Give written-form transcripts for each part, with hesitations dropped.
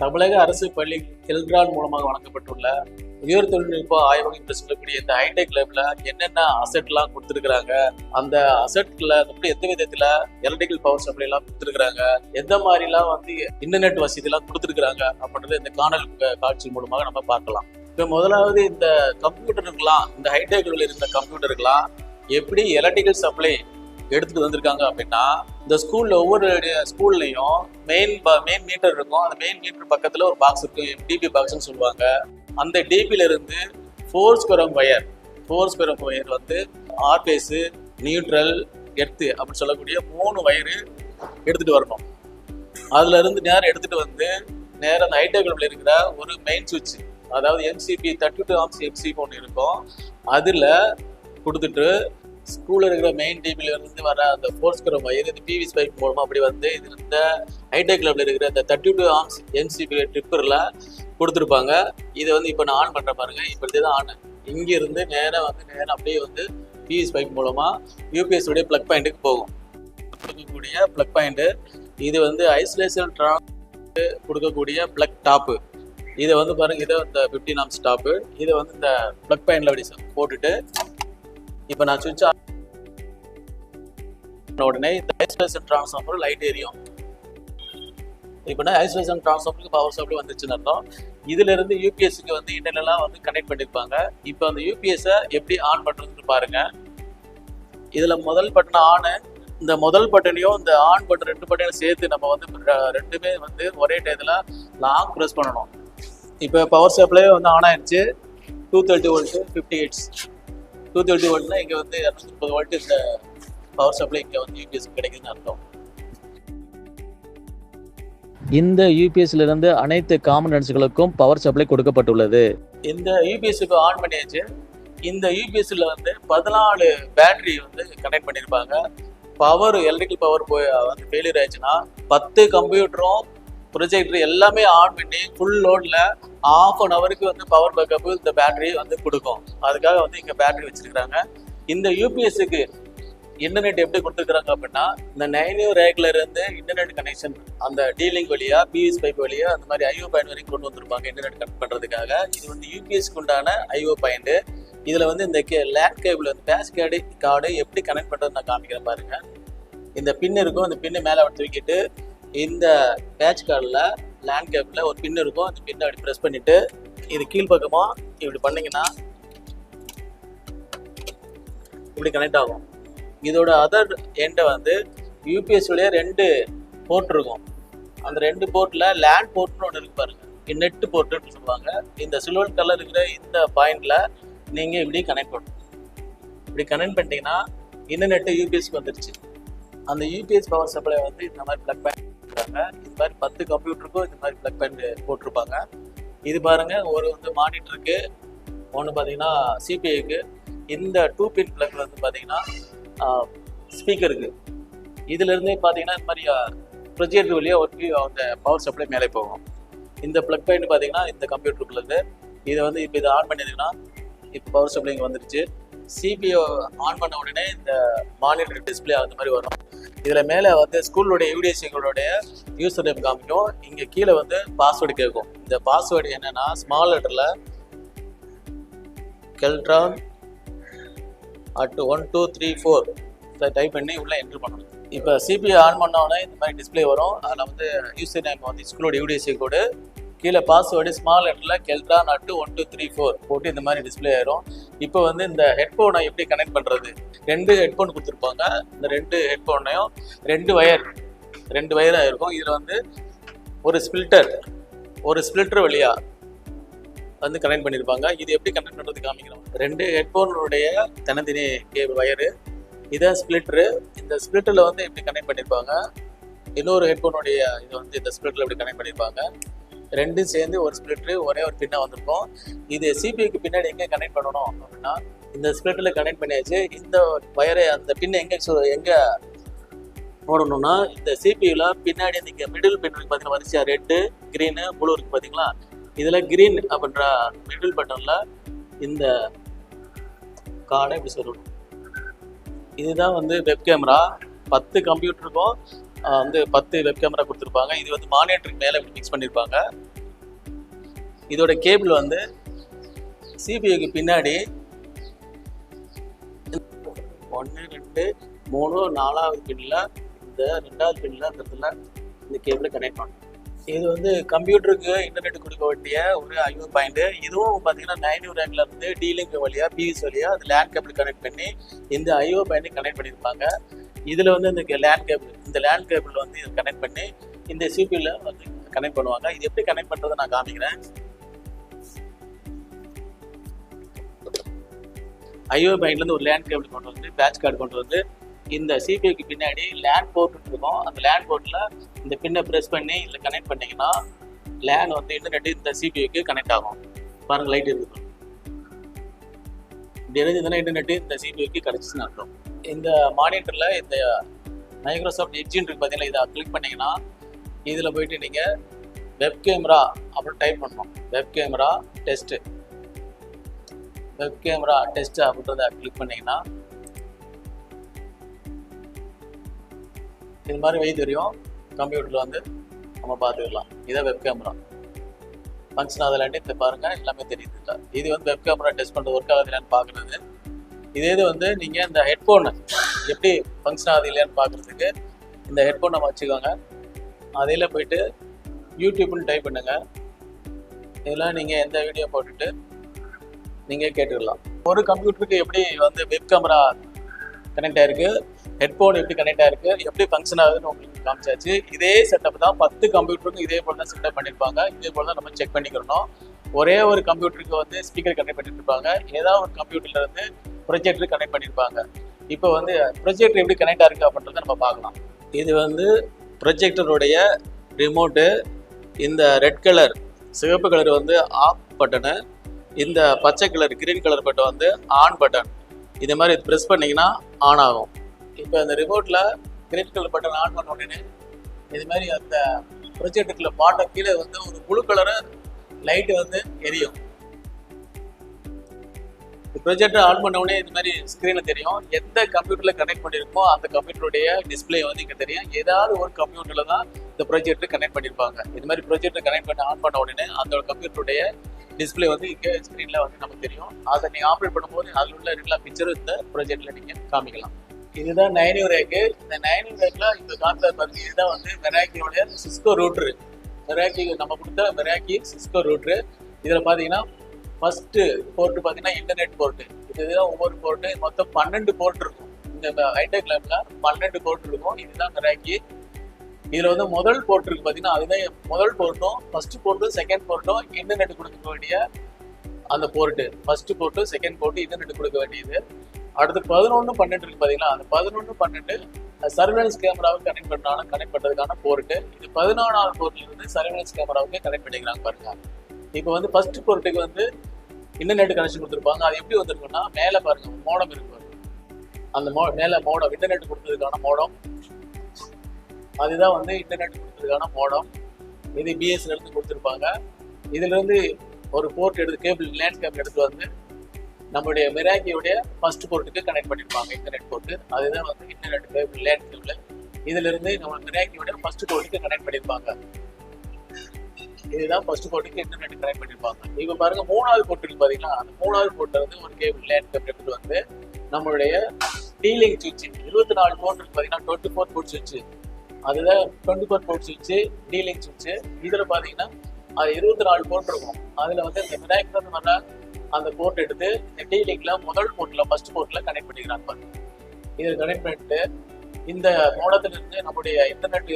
தமிழக அரசு பள்ளி கெல்ட்ரான் மூலமாக வழங்கப்பட்டுள்ள உயர் தொழில்நுட்ப ஆய்வகம் என்று சொல்லக்கூடிய இந்த ஹைடெக் லேப்ல என்னென்ன அசெட்லாம் கொடுத்துருக்காங்க, அந்த அசெட்ல எப்படி எந்த விதத்துல எலக்ட்ரிக்கல் பவர் சப்ளை எல்லாம் கொடுத்துருக்காங்க, எந்த மாதிரிலாம் வந்து இன்டர்நெட் வசதி எல்லாம் கொடுத்துருக்காங்க அப்படின்றத இந்த காணொலி காட்சி மூலமாக நம்ம பார்க்கலாம். இப்போ முதலாவது இந்த கம்ப்யூட்டருக்கெல்லாம், இந்த ஹைடெக்ல இருந்த கம்ப்யூட்டருக்கெல்லாம் எப்படி எலக்ட்ரிக்கல் சப்ளை எடுத்துட்டு வந்திருக்காங்க அப்படின்னா, இந்த ஸ்கூல்ல ஒவ்வொரு ஸ்கூல்லையும் மெயின் மீட்டர் இருக்கும். அந்த மெயின் மீட்டர் பக்கத்துல ஒரு பாக்ஸ் இருக்கும், டிபி பாக்ஸ்ன்னு சொல்லுவாங்க. அந்த டிபில இருந்து ஃபோர் ஸ்கொயர் வயர் வந்து ஆர்பேஸ், நியூட்ரல், எர்த்து அப்படின்னு சொல்லக்கூடிய 3 வயரு எடுத்துட்டு வரணும். அதுல இருந்து நேரம் எடுத்துட்டு வந்து நேரம் அந்த ஹைடெக்ல இருக்கிற ஒரு மெயின் சுவிட்ச், அதாவது எம்சிபி 32 ஆம்ஸ் எம்சிபி ஒன்று இருக்கும், அதுல கொடுத்துட்டு ஸ்கூல்ல இருக்கிற மெயின் டிபில இருந்து வர அந்த ஃபோர் ஸ்கொயர் வயர் இந்த பிவிசி பைப் மூலமா அப்படி வந்து இது இந்த ஹைடெக் லேப்ல இருக்கிற இந்த 32 ஆம்ஸ் என்சிபி ட்ரிப்பர்ல கொடுத்துருப்பாங்க. இதை வந்து இப்போ நான் ஆன் பண்ற பாருங்க. இப்போ இதுதான் ஆன். இங்க இருந்து நேரம் அப்படியே வந்து பிவிசி பைப் மூலமா யூபிஎஸ் உடைய பிளக் பாயிண்ட்டுக்கு போகும். கொடுக்கக்கூடிய பிளக் பாயிண்ட் இது வந்து ஐசோலேஷன் கொடுக்கக்கூடிய பிளக் டாப்பு. இதை வந்து பாருங்க, இதை இந்த 15 ஆம்ஸ் டாப்பு. இதை வந்து இந்த பிளக் பாயிண்ட்ல அப்படி போட்டுட்டு இப்போ நான் சுவிட்ச் உடனே இந்த ஐசோலேஷன் டிரான்ஸ்ஃபார்மர் லைட் எரியும். இப்போ ஐசோலேஷன் டிரான்ஸ்ஃபார்மருக்கு பவர் சப்ளை வந்துச்சுன்னு அர்த்தம். இதுல இருந்து யூபிஎஸ்க்கு வந்து இன்டர்னெல்லாம் வந்து கனெக்ட் பண்ணிருப்பாங்க. இப்போ அந்த யூபிஎஸ்ஸை எப்படி ஆன் பண்றதுன்னு பாருங்க. இதுல முதல் பட்டன் ஆனு, இந்த முதல் பட்டனையும் இந்த ஆன் பட்டன் 2 பட்டனையும் சேர்த்து நம்ம வந்து ரெண்டுமே வந்து ஒரே டயத்துல லாங் ப்ரெஸ் பண்ணணும். இப்போ பவர் சப்ளை வந்து ஆன் ஆயிடுச்சு. 230 வோல்ட் 50 ஹெர்ட்ஸ். 230 வோல்ட்னா இங்கே வந்து 230 வோல்ட் இந்த பவர் சப்ளை இங்கே வந்து யூபிஎஸ் கிடைக்குதுன்னு அர்த்தம். இந்த யூபிஎஸ்ல இருந்து அனைத்து காம்பனன்ட்ஸ்களுக்கும் பவர் சப்ளை கொடுக்கப்பட்டுள்ளது. இந்த யூபிஎஸ் இப்போ ஆன் பண்ணியாச்சு. இந்த யூபிஎஸ்ல வந்து 14 பேட்டரி வந்து கனெக்ட் பண்ணியிருப்பாங்க. பவர் எலக்ட்ரிக்கல் பவர் போய் வந்து ஃபெயிலியர் ஆயிடுச்சுன்னா 10 கம்ப்யூட்டரும் ப்ரொஜெக்டர் எல்லாமே ஆன் பண்ணி ஃபுல் லோட்ல ½ அன் ஹவருக்கு வந்து பவர் பேக்கப் இந்த பேட்டரி வந்து கொடுக்கும். அதுக்காக வந்து இங்க பேட்டரி வச்சிருக்காங்க. இந்த யூபிஎஸ்க்கு இன்டர்நெட் எப்படி கொடுத்துருக்காங்க அப்படின்னா, இந்த 9U ரேக்ல இருந்து இன்டர்நெட் கனெக்ஷன் அந்த டீலிங்க் வழியா, பிவிசி பைப் வழியா அந்த மாதிரி ஐஓ பாயிண்ட் வரைக்கும் கொண்டு வந்திருப்பாங்க இன்டர்நெட் கனெக்ட் பண்றதுக்காக. இது வந்து யூபிஎஸ்க்கு உண்டான ஐஓ பாயிண்ட். இதுல வந்து இந்த லேண்ட் கேபிள் வந்து பேஸ் கார்டு எப்படி கனெக்ட் பண்றது நான் காமிக்கிறேன் பாருங்க. இந்த பின் இருக்கும், அந்த பின்னு மேல தூக்கிட்டு இந்த பேட்ச் கார்டில் லேண்ட் கேபிளில் ஒரு பின் இருக்கும். அந்த பின்னை அப்படி ப்ரெஸ் பண்ணிட்டு இது கீழ்பக்கமா இப்படி பண்ணீங்கன்னா இப்படி கனெக்ட் ஆகும். இதோட அதர் எண்டை வந்து யூபிஎஸ் உடைய 2 போர்ட் இருக்கும். அந்த 2 போர்ட்ல லேண்ட் போர்ட்னு ஒன்று இருக்கு பாருங்க, நெட் போர்ட்டுன்னு சொல்லுவாங்க. இந்த சில்வர் கலர் இருக்கிற இந்த பாயிண்ட்ல நீங்க இப்படி கனெக்ட் பண்ணணும். இப்படி கனெக்ட் பண்ணிட்டீங்கன்னா இன்டர்நெட் யூபிஎஸ்க்கு வந்துருச்சு. அந்த யூபிஎஸ் பவர் சப்ளை வந்து இந்த மாதிரி பிளக் பாயிண்ட் இருக்காங்க. இது மாதிரி 10 கம்ப்யூட்டருக்கும் இந்த மாதிரி பிளக் பாயிண்ட் போட்டிருப்பாங்க. இது பாருங்க, ஒரு வந்து மானிட்டருக்கு, ஒன்று பார்த்தீங்கன்னா சிபிஐக்கு. இந்த 2 பின் பிளக் வந்து பார்த்தீங்கன்னா ஸ்பீக்கருக்கு. இதுல இருந்தே பார்த்தீங்கன்னா இந்த மாதிரி ப்ரொஜெக்டர் வழியா ஒரு அந்த பவர் சப்ளை மேலே போகும். இந்த பிளக் பாயிண்ட் பார்த்தீங்கன்னா இந்த கம்ப்யூட்டருக்குள்ளது. இதை வந்து இப்போ இதை ஆன் பண்ணியிருந்தீங்கன்னா இப்போ பவர் சப்ளை இங்கே வந்துருச்சு. சிபிஐ ஆன் பண்ண உடனே இந்த மானிட்டர் டிஸ்பிளே அந்த மாதிரி வரும். இதில் மேலே வந்து ஸ்கூலுடைய யூடிஎஸ்சிகளுடைய யூசர் நேம் காமிக்கும். இங்கே கீழே வந்து பாஸ்வேர்டு கேட்கும். இந்த பாஸ்வேர்டு என்னன்னா ஸ்மால் லெட்டரில் கெல்ட்ரான் @1234 டைப் பண்ணி உள்ள என்ட்ரு பண்ணணும். இப்போ சிபிஐ ஆன் பண்ணோடனே இந்த மாதிரி டிஸ்பிளே வரும். அதில் வந்து யூசர் நேம் வந்து ஸ்கூலோட யூடிஎஸ்சி கோடு, கீழே பாஸ்வேர்டு ஸ்மால் லெட்டரில் கெல்ட்ரான் @1234 போட்டு இந்த மாதிரி டிஸ்பிளே ஆயிரும். இப்போ வந்து இந்த ஹெட்ஃபோனை எப்படி கனெக்ட் பண்ணுறது? 2 ஹெட்ஃபோன் கொடுத்துருப்பாங்க. இந்த 2 ஹெட்ஃபோனையும் 2 வயராக இருக்கும். இதில் வந்து ஒரு ஸ்பிளிட்டர் வழியா வந்து கனெக்ட் பண்ணியிருப்பாங்க. இது எப்படி கனெக்ட் பண்ணுறது காமிக்கிறோம். 2 ஹெட்ஃபோனுடைய தனித்தனி வயரு, இதான் ஸ்பிளிட்டரு. இந்த ஸ்பிளிட்டரில் வந்து எப்படி கனெக்ட் பண்ணியிருப்பாங்க, இன்னொரு ஹெட்ஃபோனுடைய இது வந்து இந்த ஸ்பிளிட்டரில் எப்படி கனெக்ட் பண்ணியிருப்பாங்க. 2 சேர்ந்து ஒரு ஸ்பிளிட்டரு ஒரே ஒரு பின்னாக வந்திருக்கும். இது சிபிஐக்கு பின்னாடி எங்கே கனெக்ட் பண்ணணும் அப்படின்னா இந்த ஸ்பிளிட்டரில் கனெக்ட் பண்ணியாச்சு. இந்த வயரை அந்த பின்னை எங்கே போடணும்னா இந்த சிபியூல பின்னாடி இந்த மிடில் பின் இருக்கு பார்த்தீங்கன்னா, வரிசையா ரெட்டு, கிரீனு, ப்ளூ இருக்கு பார்த்தீங்களா. இதில் கிரீன் அப்படின்ற மிடில் பட்டனில் இந்த கார்டை இப்படி சொல்லணும். இதுதான் வந்து வெப் கேமரா. 10 கம்ப்யூட்டருக்கும் வந்து 10 வெப் கேமரா கொடுத்துருப்பாங்க. இது வந்து மானிட்டருக்கு மேலே இப்படி ஃபிக்ஸ் பண்ணியிருப்பாங்க. இதோட கேபிள் வந்து சிபியூக்கு பின்னாடி 1 2 3 4வது பின்ல இந்த 2வது பின்ல அந்த இடத்துல இந்த கேபிளை கனெக்ட் பண்ணணும். இது வந்து கம்ப்யூட்டருக்கு இன்டர்நெட் கொடுக்க வேண்டிய ஒரு ஐஓ பாயிண்ட். இதுவும் பார்த்தீங்கன்னா 900 ரேக்ல இருந்து டீலிங்க் வழியா பிவிஸ் வழியா அது லேண்ட் கேபிள் கனெக்ட் பண்ணி இந்த ஐஓ பாயிண்ட் கனெக்ட் பண்ணியிருப்பாங்க. இதில் வந்து இந்த லேண்ட் கேபிள் வந்து இதை கனெக்ட் பண்ணி இந்த சிபியூல வந்து கனெக்ட் பண்ணுவாங்க. இது எப்படி கனெக்ட் பண்ணுறதை நான் காமிக்கிறேன். ஐஓ பாயிண்ட்லேருந்து ஒரு லேண்ட் கேபிள் கொண்டு வந்து பேட்ச் கார்டு கொண்டு வந்து இந்த சிபியூக்கு பின்னாடி லேண்ட் போர்ட் இருக்கும். அந்த லேண்ட் போர்ட்டில் இந்த பின்னை ப்ரெஸ் பண்ணி இதில் கனெக்ட் பண்ணிங்கன்னா லேண்ட் வந்து இன்டர்நெட் இந்த சிபியூக்கு கனெக்ட் ஆகும். பாருங்கள், லைட் இருக்குது. இப்படி இருந்ததுன்னா இன்டர்நெட்டு இந்த சிபியூக்கு கிடச்சிச்சுன்னு அர்த்தம். இந்த மானிட்டரில் இந்த மைக்ரோசாஃப்ட் எட்ஜின் இருக்குது பார்த்தீங்கன்னா, இதை கிளிக் பண்ணிங்கன்னா இதில் போயிட்டு நீங்கள் வெப் கேமரா அப்படின்னு டைப் பண்ணணும். வெப் கேமரா டெஸ்ட்டு அப்படின்றத கிளிக் பண்ணிங்கன்னா இது மாதிரி வை தெரியும். கம்ப்யூட்டரில் வந்து நம்ம பார்த்துக்கலாம். இதான் வெப் கேமரா ஃபங்க்ஷன் ஆகலான்ட்டு இந்த பாருங்கள் எல்லாமே தெரியுது இல்லை. இது வந்து வெப் கேமரா டெஸ்ட் பண்ணுறது ஒர்க் ஆகுது இல்லையான்னு பார்க்குறது. இதே இது வந்து நீங்கள் இந்த ஹெட்ஃபோனை எப்படி ஃபங்க்ஷன் ஆகுது இல்லையான்னு பார்க்குறதுக்கு இந்த ஹெட்ஃபோன் நம்ம வச்சுக்கோங்க. அதில் போயிட்டு யூடியூப்னு டைப் பண்ணுங்கள். இதெல்லாம் நீங்கள் எந்த வீடியோ போட்டுட்டு நீங்கள் கேட்டுக்கலாம். ஒரு கம்ப்யூட்டருக்கு எப்படி வந்து வெப் கேமரா கனெக்ட் ஆகிருக்கு, ஹெட்ஃபோன் எப்படி கனெக்ட் ஆகிருக்கு, எப்படி ஃபங்க்ஷன் ஆகுதுன்னு உங்களுக்கு காமிச்சாச்சு. இதே செட்டப் தான் 10 கம்ப்யூட்டருக்கும் இதே போல் தான் செட்டப் பண்ணியிருப்பாங்க. இதே போல் தான் நம்ம செக் பண்ணிக்கிறணும். ஒரே ஒரு கம்ப்யூட்டருக்கு வந்து ஸ்பீக்கர் கனெக்ட் பண்ணியிருப்பாங்க. ஏதாவது ஒரு கம்ப்யூட்டரில் இருந்து ப்ரொஜெக்டர் கனெக்ட் பண்ணியிருப்பாங்க. இப்போ வந்து ப்ரொஜெக்டர் எப்படி கனெக்ட் ஆகிருக்கு அப்படின்றத நம்ம பார்க்கலாம். இது வந்து ப்ரொஜெக்டருடைய ரிமோட்டு. இந்த ரெட் கலர் சிவப்பு கலர் வந்து ஆஃப் பட்டனு, இந்த பச்சை கலர் கிரீன் கலர் பட்டன் வந்து ஆன் பட்டன். இதே மாதிரி ப்ரெஸ் பண்ணிங்கன்னா ஆன் ஆகும். இப்போ இந்த ரிமோட்டில் கிரீன் கலர் பட்டன் ஆன் பண்ண உடனே இது மாதிரி அந்த ப்ரொஜெக்டரில் பாட்ட கீழே வந்து ஒரு ப்ளூ கலரு லைட்டு வந்து எரியும். ப்ரொஜெக்டர் ஆன் பண்ண உடனே இது மாதிரி ஸ்க்ரீனில் தெரியும். எந்த கம்ப்யூட்டரில் கனெக்ட் பண்ணியிருக்கோம் அந்த கம்ப்யூட்டருடைய டிஸ்பிளே வந்து இங்கே தெரியும். ஏதாவது ஒரு கம்ப்யூட்டரில் தான் இந்த ப்ரொஜெக்டர் கனெக்ட் பண்ணியிருப்பாங்க. இது மாதிரி ப்ரொஜெக்டர் கனெக்ட் பண்ணி ஆன் பண்ண உடனே அந்த கம்ப்யூட்டருடைய டிஸ்பிளே வந்து இங்கே ஸ்க்ரீனில் வந்து நமக்கு தெரியும். அதை நீங்கள் ஆப்ரேட் பண்ணும்போது அதில் உள்ள எல்லா பிக்சரும் இந்த ப்ரொஜெக்டில் நீங்கள் காமிக்கலாம். இதுதான் 900 ரேக்கு. இந்த 900 ரேக்கில் இந்த கான்செப்ட் பார்த்தீங்கன்னா இதுதான் வந்து மெராக்கியோடைய சிஸ்கோ ரூட்ரு. மெராக்கி நம்ம கொடுத்த மெராக்கி சிஸ்கோ ரூட்ரு. இதில் பார்த்தீங்கன்னா ஃபஸ்ட்டு போர்ட்டு பார்த்தீங்கன்னா இன்டர்நெட் போர்ட்டு. இதுதான் ஒவ்வொரு போர்ட்டு மொத்தம் 12 போர்ட் இருக்கும். இந்த ஹைடெக் லேப்ல 12 போர்ட் இருக்கும். இதுதான் மெராக்கி. இதில் வந்து முதல் போர்ட் இருக்குது பார்த்தீங்கன்னா அதுதான் முதல் போர்ட்டும் ஃபஸ்ட்டு போர்ட்டும் செகண்ட் போர்ட்டும் இன்டர்நெட் கொடுக்க வேண்டிய அந்த port. First port second port internet கொடுக்க வேண்டியது. அடுத்து 11 12 இருக்குது பார்த்தீங்கன்னா அந்த 11 12 சர்வேலன்ஸ் கேமராவுக்கு கனெக்ட் பண்ணுறதுக்கான போர்ட்டு. இது 14வது போர்ட்லேருந்து சர்வேலன்ஸ் கேமராவுக்கு கனெக்ட் பண்ணிக்கிறாங்க பாருங்க. இப்போ வந்து ஃபஸ்ட்டு போர்ட்டுக்கு வந்து இன்டர்நெட் கனெக்ஷன் கொடுத்துருப்பாங்க. அது எப்படி வந்துருக்குன்னா மேலே பாருங்க மோடம் இருக்கு. அந்த மேலே மோடம் இன்டர்நெட் கொடுத்ததுக்கான மோடம். அதுதான் வந்து இன்டர்நெட் கொடுத்ததுக்கான மோடம். இது பிஎஸ்ல இருந்து கொடுத்துருப்பாங்க. இதுலேருந்து ஒரு போர்ட் எடுத்து கேபிள் லேண்ட் கேபிள் எடுத்து வந்து நம்மளுடைய மெராக்கியோடைய ஃபர்ஸ்ட் போர்ட்டுக்கு கனெக்ட் பண்ணியிருப்பாங்க இன்டர்நெட் போர்ட்டு. அதுதான் வந்து இன்டர்நெட் கேபிள் லேண்ட் கேபிள். இதிலிருந்து நம்ம மெராக்கியோடைய ஃபர்ஸ்ட் போர்ட்டுக்கு கனெக்ட் பண்ணியிருப்பாங்க. இதுதான் ஃபர்ஸ்ட் போர்ட்டுக்கு இன்டர்நெட் கனெக்ட் பண்ணியிருப்பாங்க. இப்போ பாருங்க 3வது போர்ட் இருக்கு பார்த்தீங்கன்னா அந்த 3வது போர்ட்டில் வந்து ஒரு கேபிள் லேண்ட் கேபிள் எடுத்துட்டு வந்து நம்மளுடைய டீலிங் சுவிட்ச் 24 போர்ட் இருக்கு பார்த்தீங்கன்னா 24 போர்ட் சுவிட்ச். அதுதான் 24 போர்ட் சுவிட்சு டீலிங் சுவிட்சு. இதில் பார்த்தீங்கன்னா அது 24 போர்ட் இருக்கும். அதில் வந்து இந்த மெராக்கில் வர அந்த போர்ட் எடுத்து இந்த டீலிங்கில் முதல் போர்ட்டில் ஃபர்ஸ்ட் போர்ட்டில் கனெக்ட் பண்ணிக்கிறாங்க. இதில் கனெக்ட் பண்ணிட்டு இந்த மோடத்திலிருந்து நம்மளுடைய இன்டர்நெட்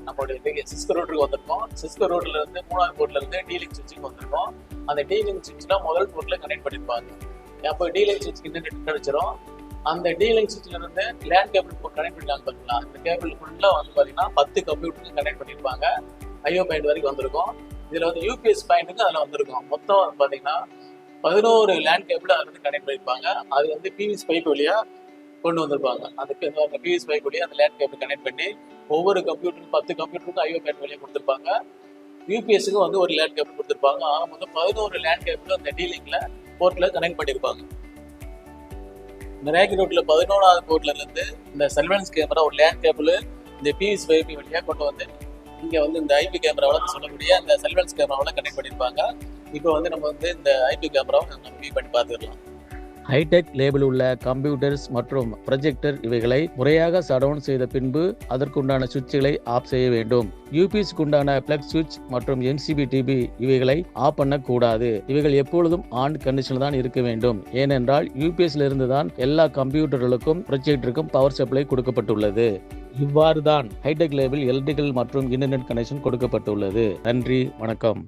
நம்மளுடைய சிஸ்கோ ரூட்டருக்கு வந்திருக்கோம். சிஸ்கோ ரூட்டில் இருந்து 3வது போர்ட்டில் இருந்து டீலிங் சுவிட்சுக்கு வந்திருக்கோம். அந்த டீலிங் சுவிட்ச்லாம் முதல் போர்ட்டில் கனெக்ட் பண்ணியிருப்பாங்க. அப்போ டீலிங் சுவிட்சுக்கு இன்டர்நெட் கிடைச்சிரும். அந்த டீலிங் சுவிட்சில் இருந்து லேண்ட் கேபிள் கனெக்ட் பண்ணிருக்காங்க பார்த்தீங்களா. அந்த கேபிள் ஃபுல்லாக வந்து பார்த்தீங்கன்னா 10 கம்ப்யூட்டருக்கு கனெக்ட் பண்ணியிருப்பாங்க. ஐஓ பாயிண்ட் வரைக்கும் வந்திருக்கும். இதில் வந்து யூபிஎஸ் பாயிண்ட்டுக்கு அதில் வந்திருக்கும். மொத்தம் வந்து பார்த்தீங்கன்னா 11 லேண்ட் கேபிள் அதில் வந்து கனெக்ட் பண்ணியிருப்பாங்க. அது வந்து பிவிசி பைப் வழியாக கொண்டு வந்திருப்பாங்க. அதுக்கு பிவிசி பைப் வழியாக அந்த லேண்ட் கேபிள் கனெக்ட் பண்ணி ஒவ்வொரு கம்ப்யூட்டருக்கும் 10 கம்ப்யூட்டருக்கும் ஐஓ பாயிண்ட் வழியாக கொடுத்துருப்பாங்க. யூபிஎஸ்க்கு வந்து ஒரு லேண்ட் கேபிள் கொடுத்துருப்பாங்க. ஆக மொத்தம் 11 லேண்ட் கேபிள் அந்த டீலிங்கில் போர்ட்டில் கனெக்ட் பண்ணியிருப்பாங்க. மெராக்கி ரூட்டில் 11வது போர்ட்ல இருந்து இந்த சர்வேலன்ஸ் கேமரா ஒரு லேண்ட் கேபிள் இந்த பிவிசி பைப் வழியாக கொண்டு வந்து இங்கே வந்து இந்த ஐபி கேமராவில் சொல்லக்கூடிய அந்த சர்வேலன்ஸ் கேமராவில் கனெக்ட் பண்ணியிருப்பாங்க. இப்போ வந்து நம்ம வந்து இந்த ஐபி கேமராவை நம்ம வியூ பண்ணி பார்த்துக்கலாம். ஹைடெக் லேபிள் உள்ள கம்ப்யூட்டர்ஸ் மற்றும் ப்ரொஜெக்டர் இவைகளை முறையாக ஷட் செய்த பின்பு அதற்குண்டான சுவிட்சுகளை ஆஃப் செய்ய வேண்டும். யூபிஎஸ்க்கு உண்டான பிளக் சுவிட்ச் மற்றும் எம்சிபி டிபி இவைகளை ஆஃப் பண்ணக்கூடாது. இவைகள் எப்பொழுதும் ஆன் கண்டிஷனில் தான் இருக்க வேண்டும். ஏனென்றால் யூபிஎஸ்ல இருந்து தான் எல்லா கம்ப்யூட்டர்களுக்கும் ப்ரொஜெக்டருக்கும் பவர் சப்ளை கொடுக்கப்பட்டுள்ளது. இவ்வாறு தான் ஹைடெக் லேபிள் எலக்ட்ரிக்கல் மற்றும் இன்டர்நெட் கனெக்ஷன் கொடுக்கப்பட்டுள்ளது. நன்றி, வணக்கம்.